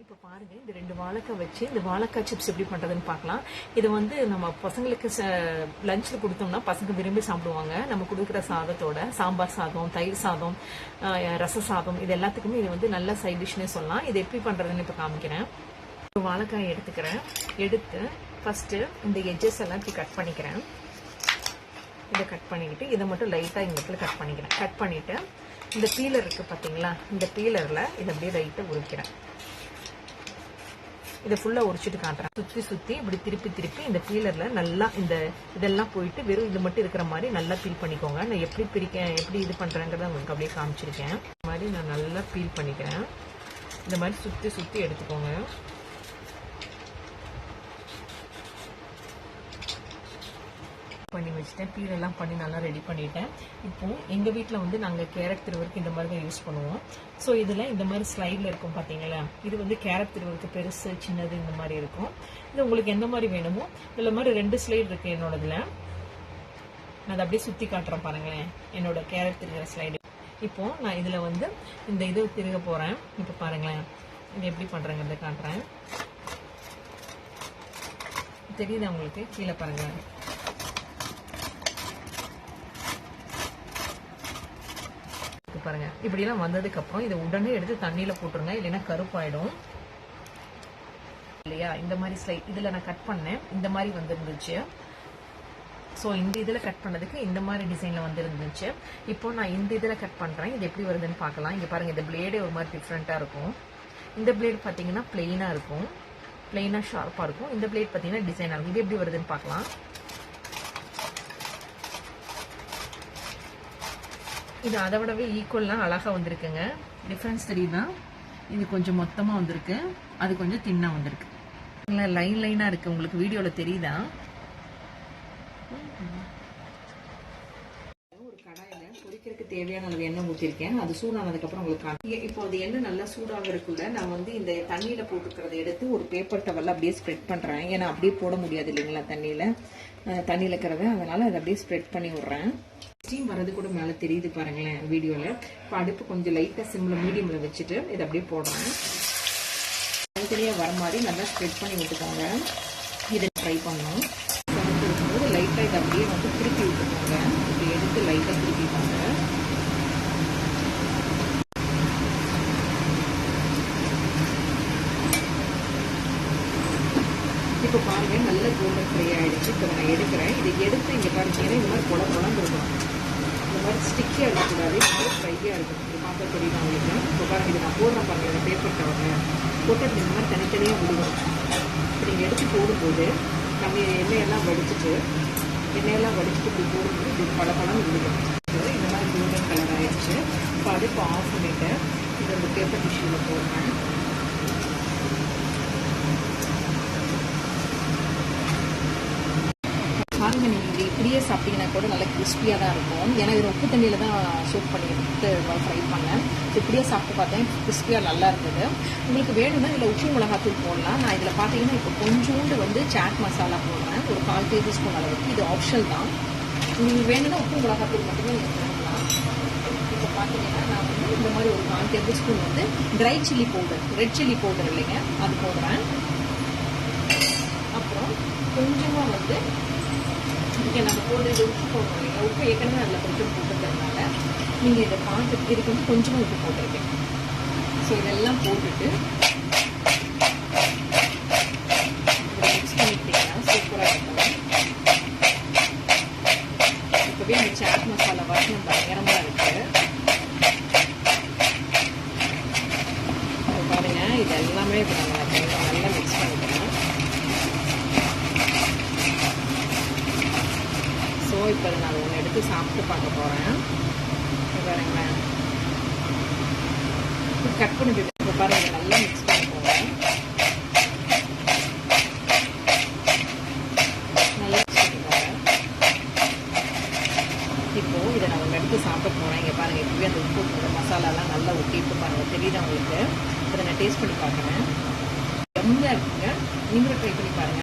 இப்போ பாருங்க, இந்த 2 வாழைக்காய் வச்சு இந்த வாழைக்காய் சிப்ஸ் எப்படி பண்றதுன்னு பார்க்கலாம். இது வந்து நம்ம பசங்களுக்கு லஞ்சில் கொடுத்தோம்னா பசங்க விரும்பி சாப்பிடுவாங்க. நம்ம கொடுக்குற சாதத்தோட சாம்பார் சாதம், தயிர் சாதம், ரச சாதம் இது எல்லாத்துக்குமே இது வந்து நல்ல சைட் டிஷ்னே சொல்லலாம். இது எப்படி பண்றதுன்னு இப்போ காமிக்கிறேன். ஒரு வாழைக்காய் எடுத்துக்கிறேன். எடுத்து ஃபர்ஸ்ட் இந்த எட்ஜஸ் எல்லாம் இப்படி கட் பண்ணிக்கிறேன். இதை கட் பண்ணிக்கிட்டு இதை மட்டும் லைட்டாக இந்த இடத்துல கட் பண்ணிக்கிறேன். கட் பண்ணிவிட்டு இந்த பீலர் இருக்குது பார்த்தீங்களா, இந்த பீலரில் இதை அப்படியே லைட்டாக உரிக்கிறேன். இதை ஃபுல்லாக உரிச்சிட்டு காட்டுறேன். சுற்றி சுற்றி இப்படி திருப்பி திருப்பி இந்த பீலரில் நல்லா இந்த இதெல்லாம் போயிட்டு வெறும் இது மட்டும் இருக்கிற மாதிரி நல்லா பீல் பண்ணிக்கோங்க. நான் எப்படி இது பண்ணுறேங்கிறத உங்களுக்கு அப்படியே காமிச்சிருக்கேன். இந்த மாதிரி நான் நல்லா பீல் பண்ணிக்கிறேன். இந்த மாதிரி சுற்றி சுற்றி எடுத்துக்கோங்க. பண்ணி வச்சுட்டேன். பீலெல்லாம் பண்ணி நல்லா ரெடி பண்ணிட்டேன். இப்போ எங்கள் வீட்டில் வந்து நாங்கள் கேரட் திருவருக்கு இந்த மாதிரி தான் யூஸ் பண்ணுவோம். ஸோ இதில் இந்த மாதிரி ஸ்லைடில் இருக்கும் பார்த்தீங்களா, இது வந்து கேரட் திருவருக்கு பெருசு சின்னது இந்த மாதிரி இருக்கும். இது உங்களுக்கு எந்த மாதிரி வேணுமோ இதில் மாதிரி 2 ஸ்லைடு இருக்குது என்னோடதுல. நான் அதை அப்படியே சுற்றி காட்டுறேன் பாருங்களேன், என்னோட கேரட் திருகிற ஸ்லைடு. இப்போ நான் இதில் வந்து இந்த இது திருக போகிறேன். இப்போ பாருங்களேன், இது எப்படி பண்ணுறேங்கிறத காட்டுறேன். தெரியுதா உங்களுக்கு? கீழே பாருங்கள். பாருங்க, இப்படிலாம் வந்ததுக்கு அப்புறம் இதை உடனே எடுத்து தண்ணியில போட்டுருங்க, இல்லைன்னா கருப்பாயிடும் இல்லையா. இந்த மாதிரி ஸ்லைட் இதுல நான் கட் பண்ணேன், இந்த மாதிரி வந்துருந்துச்சு. ஸோ இந்த இதில் கட் பண்ணதுக்கு இந்த மாதிரி டிசைனில் வந்துருந்துச்சு. இப்போ நான் இந்த இதில் கட் பண்ணுறேன். இது எப்படி வருதுன்னு பார்க்கலாம். இங்கே பாருங்கள், இந்த பிளேடே ஒரு மாதிரி டிஃப்ரெண்ட்டாக இருக்கும். இந்த பிளேட் பார்த்தீங்கன்னா பிளெயினாக இருக்கும், பிளெயினாக ஷார்ப்பாக இருக்கும். இந்த பிளேட் பார்த்தீங்கன்னா டிசைனாக இருக்கும். இது எப்படி வருதுன்னு பார்க்கலாம். இது அதை விடவே ஈக்குவல்லாம் அழகாக வந்திருக்குங்க. டிஃப்ரென்ஸ் தெரியுதா? இது கொஞ்சம் மொத்தமாக வந்திருக்கு, அது கொஞ்சம் தின்னாக வந்திருக்கு. லைன் லைனாக இருக்குது. உங்களுக்கு வீடியோவில் தெரியுதா? ஒரு கடாயில் பொரிக்கிறதுக்கு தேவையான அளவு எண்ணெய் ஊற்றிருக்கேன். அது சூடானதுக்கப்புறம் உங்களுக்கு இப்போ அது எண்ணெய் நல்லா சூடாக இருக்குள்ள நான் வந்து இந்த தண்ணியில் போட்டுக்கிறத எடுத்து ஒரு பேப்பர் டவலில் அப்படியே ஸ்ப்ரெட் பண்ணுறேன். ஏன்னா அப்படியே போட முடியாது இல்லைங்களா தண்ணியில் இருக்கிறத, அதனால் அதை அப்படியே ஸ்ப்ரெட் பண்ணி விட்றேன். ஸ்டீம் வரது கூட மேலே தெரியுது பாருங்களேன் வீடியோவில். இப்போ அடுப்பு கொஞ்சம் லைட்டாக சிம்மில் மீடியமில் வச்சுட்டு இதை அப்படியே போடுறேன். தனித்தனியாக வர மாதிரி நல்லா ஸ்ப்ரெட் பண்ணி விட்டுக்கோங்க. இதை ட்ரை பண்ணணும். சமைச்சு இருக்கும்போது லைட்டாக இதை அப்படியே வந்து திருப்பி விட்டுக்கோங்க. இப்படி எடுத்து லைட்டாக திருப்பிக்கோங்க. இப்போ பாருங்க, நல்ல கோல்டன் ஃப்ரை ஆகிடுச்சு. இப்போ நான் எடுக்கிறேன். இதை எடுத்து இங்கே பாருங்கன்னா இந்த மாதிரி குழம்பு இருக்கும். இந்த மாதிரி ஸ்டிக்கியாக இருக்கக்கூடாது, இந்த மாதிரி ஃப்ரையாக இருக்கும். இது பார்க்க தெரியும் உங்களுக்கு. இப்போ பாருங்கள், இது நான் போடுறேன் பாருங்கள். இந்த பேப்பர் டவரில் போட்டு இந்த மாதிரி தனித்தனியாக விடுவோம். இப்போ நீங்கள் எடுத்து போடும்போது நம்ம எண்ணெயெல்லாம் வடிச்சிட்டு இப்படி போடும்போது இது பழம் விடுவோம். இந்த மாதிரி கோல்டன் கலர் ஆகிடுச்சு. இப்போ அடுப்பு ஆஃப் பண்ணிவிட்டு இதை இந்த பேப்பர் டிஷ்யூவில் போடுறேன். பாருங்க, நீங்கள் இது இப்படியே சாப்பிட்டீங்கன்னா கூட நல்லா கிறிஸ்பியாக தான் இருக்கும். ஏன்னா இது உப்பு தண்ணியில் தான் சூப் பண்ணி எடுத்து ஃப்ரை பண்ணேன். இப்படியே சாப்பிட்டு பார்த்தேன், கிறிஸ்பியாக நல்லா இருந்தது. உங்களுக்கு வேணும்னா இதில் உப்பு மிளகாத்தூள் போடலாம். நான் இதில் பார்த்தீங்கன்னா இப்போ கொஞ்சோண்டு வந்து சாட் மசாலா போடுறேன், ஒரு 1/4 டேபிள்ஸ்பூன் அளவுக்கு. இது ஆப்ஷனல் தான். உங்களுக்கு வேணும்னா உப்பு மிளகாத்தூள் மட்டுமே நீங்கள் போடலாம். இப்போ பார்த்தீங்கன்னா நான் வந்து இந்த மாதிரி ஒரு 1/4 டேபிள்ஸ்பூன் வந்து dry chilli powder, red chilli powder இல்லைங்க, அது போடுறேன். அப்புறம் கொஞ்சமாக வந்து இங்கே நம்ம போடுறது உப்பு போடுறோம் இல்லையா, உப்பு ஏற்கனவே அதில் கொஞ்சம் போட்டுக்கிறதுனால நீங்கள் இதை பார்த்து இதுக்கு வந்து கொஞ்சமாக உப்பு போட்டிருக்கேன். ஸோ இதெல்லாம் போட்டுட்டு மிக்ஸ் பண்ணிக்கிட்டீங்கன்னா சூப்பராக இருக்கும். இப்போவே அந்த சாட் மசாலா வாசனை பயங்கரமாக இருக்குது. இப்போ பாருங்கள், இது எல்லாமே இப்போ நம்ம நல்லா மிக்ஸ் பண்ணிக்கிறேன். ஸோ இப்போ நான் ஒன்று எடுத்து சாப்பிட்டு பார்க்க போகிறேன். பாருங்களேன், கட் பண்ணிட்டு இப்போ பாருங்கள், நல்லா மிக்ஸ் பண்ணி போவேன். நல்லா மிக்ஸ் பண்ணிக்கோங்க. இப்போது இதை நான் ஒன்று எடுத்து சாப்பிட போகிறேன். இங்கே பாருங்கள், இப்போவே அந்த உப்பு மசாலாலாம் நல்லா ஒட்டிட்டு பாருங்கள், தெரியுது உங்களுக்கு. இதை நான் டேஸ்ட் பண்ணி பார்க்குறேன். ரொம்ப இருக்குங்க, நீங்களும் ட்ரை பண்ணி பாருங்கள்.